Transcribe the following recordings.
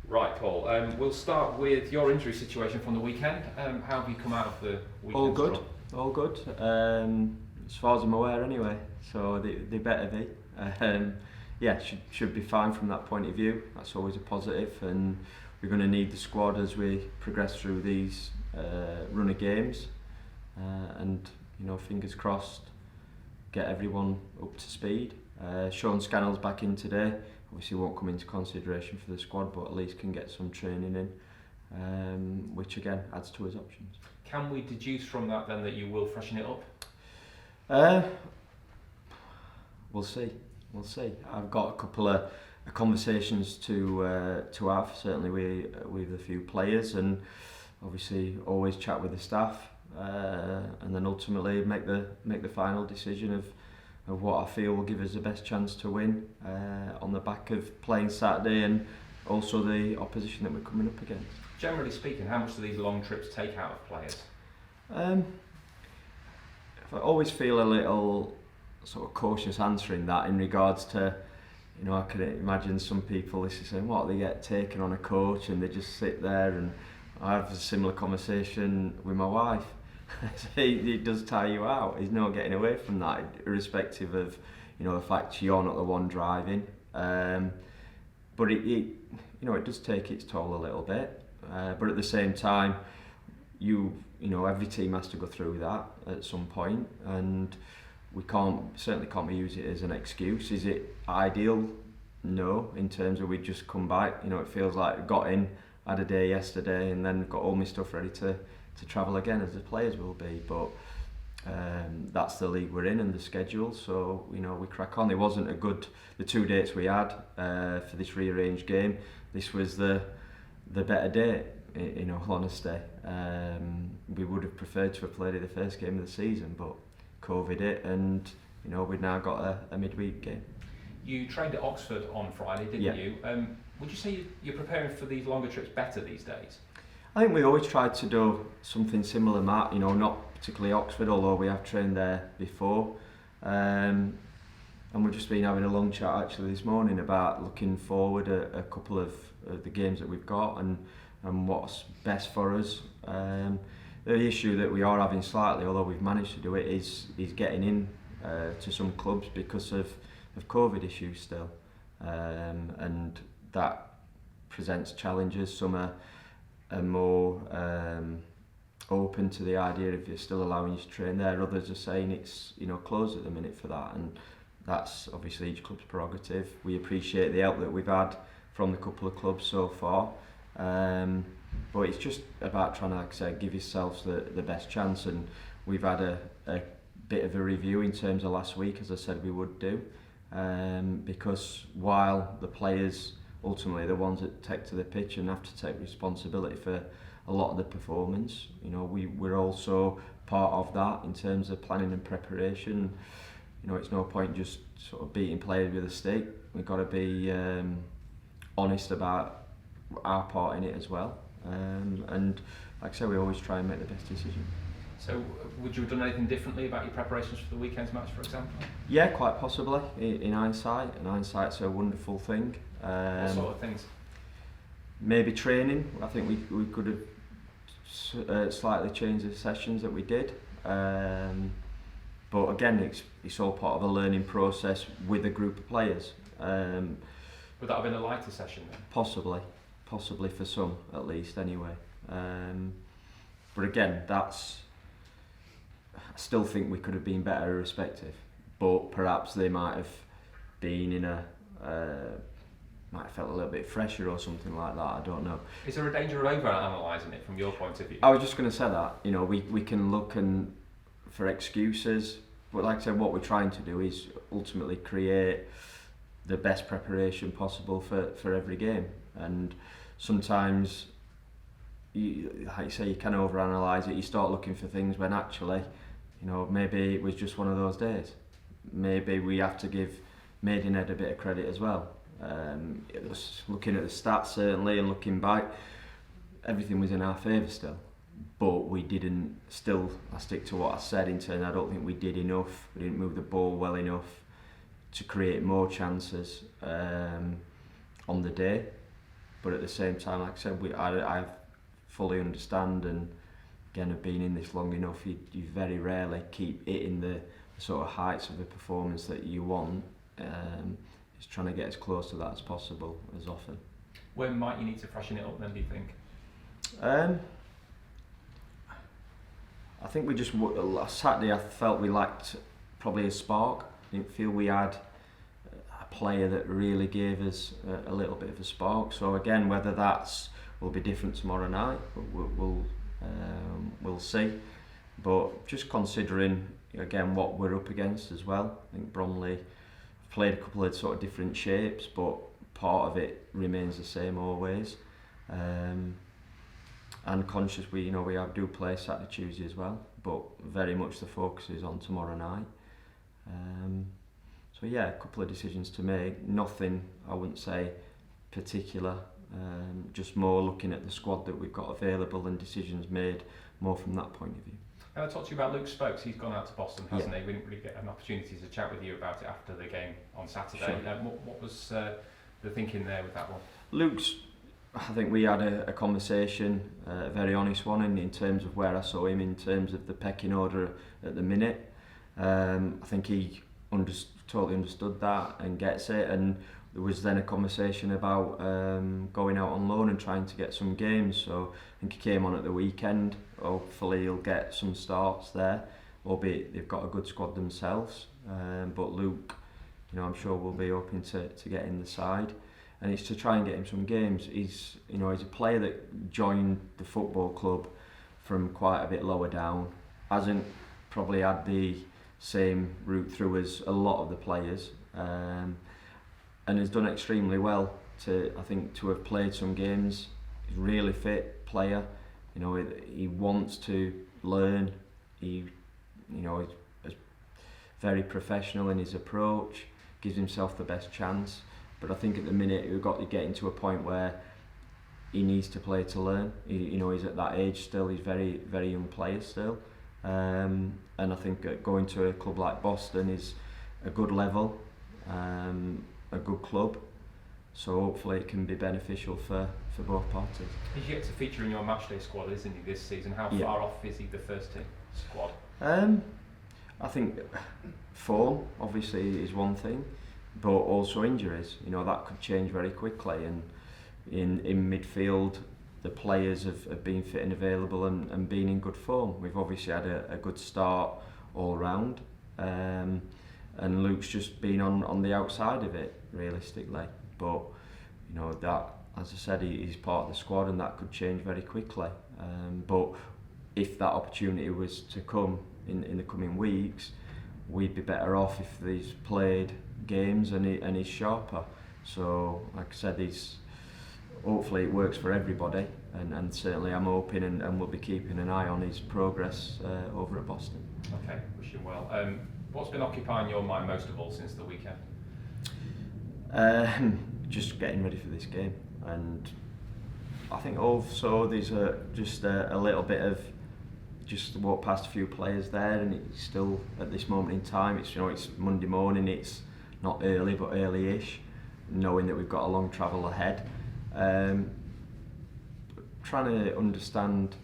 Right, Paul. We'll start with your injury situation from the weekend. How have you come out of the weekend? All good, all good. As far as I'm aware, anyway. So they better be. Yeah, should be fine from that point of view. That's always a positive, and we're going to need the squad as we progress through these run of games. And fingers crossed, get everyone up to speed. Scannell's back in today. Obviously won't come into consideration for the squad, but at least can get some training in, which again adds to his options. Can we deduce from that then that you will freshen it up? We'll see. I've got a couple of conversations to have, certainly with a few players, and obviously always chat with the staff, and then ultimately make the final decision of what I feel will give us the best chance to win on the back of playing Saturday and also the opposition that we're coming up against. Generally speaking, how much do these long trips take out of players? I always feel a little sort of cautious answering that in regards to, I can imagine some people this is saying, what, they get taken on a coach and they just sit there, and I have a similar conversation with my wife. It does tire you out. There's no getting away from that, irrespective of the fact you're not the one driving. But it does take its toll a little bit. But at the same time, every team has to go through that at some point, and we certainly can't use it as an excuse. Is it ideal? No, in terms of we just come back. It feels like got in, had a day yesterday, and then got all my stuff ready to travel again, as the players will be, but that's the league we're in and the schedule, so we crack on. It wasn't the 2 dates we had for this rearranged game. This was the better date, in all honesty. We would have preferred to have played it the first game of the season, but COVID hit, and we've now got a midweek game. You trained at Oxford on Friday, didn't you? Would you say you're preparing for these longer trips better these days? I think we always tried to do something similar, Matt. Not particularly Oxford, although we have trained there before. And we've just been having a long chat actually this morning about looking forward at a couple of the games that we've got and what's best for us. The issue that we are having slightly, although we've managed to do it, is getting in to some clubs because of COVID issues still, and that presents challenges. Some are more open to the idea of you're still allowing you to train there. Others are saying it's closed at the minute for that, and that's obviously each club's prerogative. We appreciate the help that we've had from the couple of clubs so far, but it's just about trying to, like I say, give yourselves the best chance. And we've had a bit of a review in terms of last week, as I said we would do, because while the players ultimately the ones that take to the pitch and have to take responsibility for a lot of the performance, we're also part of that in terms of planning and preparation. It's no point just sort of beating players with a stick. We've got to be honest about our part in it as well, and like I say, we always try and make the best decision. So would you have done anything differently about your preparations for the weekend's match, for example? Yeah, quite possibly, in hindsight, and hindsight's a wonderful thing. What sort of things? Maybe training. I think we could have slightly changed the sessions that we did. But again, it's all part of a learning process with a group of players. Would that have been a lighter session then? Possibly for some, at least anyway. But again, I still think we could have been better irrespective. But perhaps they might have been in might have felt a little bit fresher or something like that. I don't know. Is there a danger of over-analysing it from your point of view? I was just going to say that. We can look for excuses, but like I said, what we're trying to do is ultimately create the best preparation possible for every game. And sometimes, like you say, you can overanalyse it. You start looking for things when actually, maybe it was just one of those days. Maybe we have to give Maidenhead a bit of credit as well. It was looking at the stats certainly, and looking back, everything was in our favour still. But we didn't. Still, I stick to what I said in terms. I don't think we did enough. We didn't move the ball well enough to create more chances on the day. but at the same time, like I said, I fully understand, and again, have been in this long enough, you very rarely keep hitting the sort of heights of the performance that you want. Just trying to get as close to that as possible as often. When might you need to freshen it up then, do you think? I think we just, last Saturday I felt we lacked probably a spark. I didn't feel we had a player that really gave us a little bit of a spark. So again, whether will be different tomorrow night, we'll see. But just considering again what we're up against as well, I think Bromley played a couple of sort of different shapes, but part of it remains the same always. And conscious we do play Saturday, Tuesday as well, but very much the focus is on tomorrow night. So yeah, a couple of decisions to make. Nothing, I wouldn't say, particular. Just more looking at the squad that we've got available and decisions made more from that point of view. I talked to you about Luke Spokes. He's gone out to Boston, hasn't he? We didn't really get an opportunity to chat with you about it after the game on Saturday. Sure. What was the thinking there with that one? Luke's, I think we had a conversation, a very honest one, in terms of where I saw him in terms of the pecking order at the minute. I think he totally understood that and gets it, and there was then a conversation about going out on loan and trying to get some games. So I think he came on at the weekend. Hopefully he'll get some starts there, albeit they've got a good squad themselves. But Luke, I'm sure will be hoping to get in the side, and it's to try and get him some games. He's a player that joined the football club from quite a bit lower down, hasn't probably had the same route through as a lot of the players, and has done extremely well to have played some games. He's a really fit player. He wants to learn. He's very professional in his approach, gives himself the best chance. But I think at the minute we've got to get into a point where he needs to play to learn. He's at that age still. He's very, very young player still. And I think going to a club like Boston is a good level, a good club. So hopefully it can be beneficial for both parties. He's yet to feature in your matchday squad, isn't he, this season? How far off is he the first team squad? I think form obviously is one thing, but also injuries. That could change very quickly, and in midfield the players have been fit and available and been in good form. We've obviously had a good start all round, and Luke's just been on the outside of it realistically. But that, as I said, he's part of the squad, and that could change very quickly. But if that opportunity was to come in the coming weeks, we'd be better off if he's played games and he's sharper. So, like I said, hopefully it works for everybody, and certainly I'm hoping and we'll be keeping an eye on his progress over at Boston. Okay, wish him well. What's been occupying your mind most of all since the weekend? Just getting ready for this game, and I think also there's just a little bit of just walk past a few players there, and it's still at this moment in time. It's Monday morning. It's not early, but early-ish, knowing that we've got a long travel ahead. Trying to understand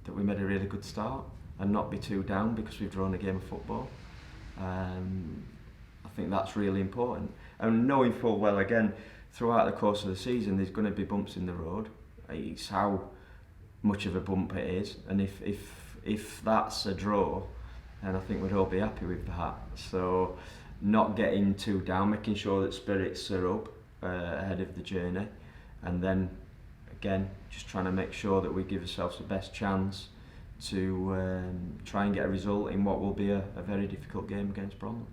that we made a really good start and not be too down because we've drawn a game of football. I think that's really important. And knowing full well, again, throughout the course of the season, there's going to be bumps in the road. It's how much of a bump it is, and if that's a draw, then I think we'd all be happy with that. So, not getting too down, making sure that spirits are up ahead of the journey, and then again, just trying to make sure that we give ourselves the best chance to try and get a result in what will be a very difficult game against Bromley.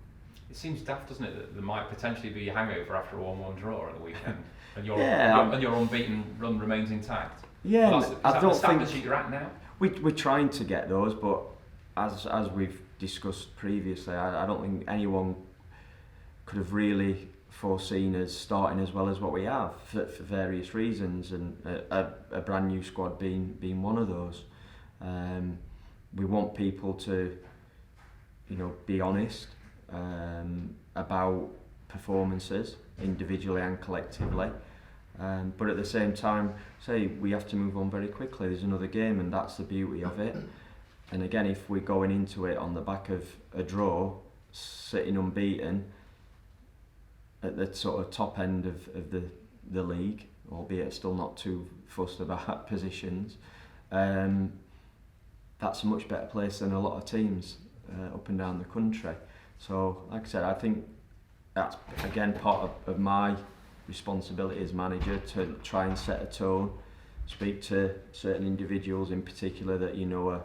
It seems daft, doesn't it, that there might potentially be a hangover after a 1-1 draw at the weekend, and your unbeaten run remains intact. Yeah, well, is that the standard sheet you're at now? We're trying to get those, but as we've discussed previously, I don't think anyone could have really foreseen us starting as well as what we have for various reasons, and a brand new squad being one of those. We want people to, be honest about performances individually and collectively, But at the same time, say we have to move on very quickly. There's another game, and that's the beauty of it. And again, if we're going into it on the back of a draw, sitting unbeaten at the sort of top end of the league, albeit still not too fussed about positions, that's a much better place than a lot of teams up and down the country. So, like I said, I think that's again part of my responsibility as manager to try and set a tone, speak to certain individuals in particular that you know are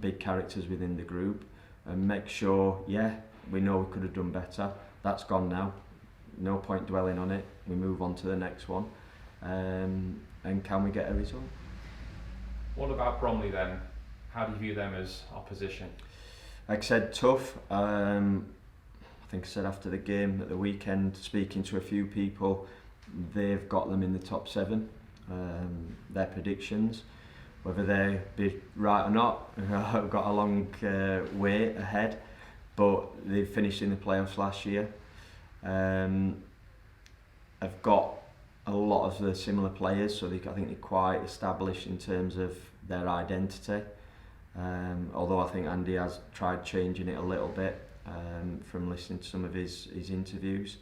big characters within the group, and make sure, we know we could have done better. That's gone now. No point dwelling on it. We move on to the next one. And can we get a result? What about Bromley then? How do you view them as opposition? Like I said, tough. I think I said after the game at the weekend, speaking to a few people, they've got them in the top 7. Their predictions, whether they be right or not, I've got a long way ahead, but they finished in the playoffs last year. I've got a lot of the similar players, so I think they're quite established in terms of their identity. Although I think Andy has tried changing it a little bit from listening to some of his interviews,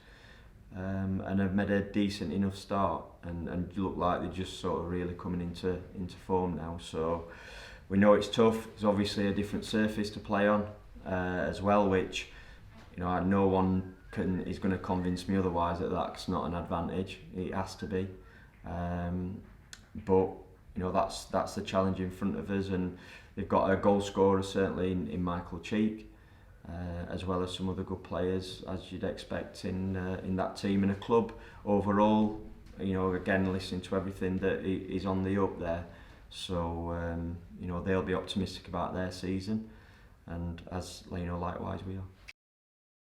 and have made a decent enough start and look like they're just sort of really coming into form now. So we know it's tough. It's obviously a different surface to play on as well, which no one is going to convince me otherwise that that's not an advantage. It has to be, but that's the challenge in front of us, and they've got a goal scorer certainly in Michael Cheek, as well as some other good players as you'd expect in that team and a club overall. Again, listening to everything that is on the up there, so they'll be optimistic about their season, and as likewise we are.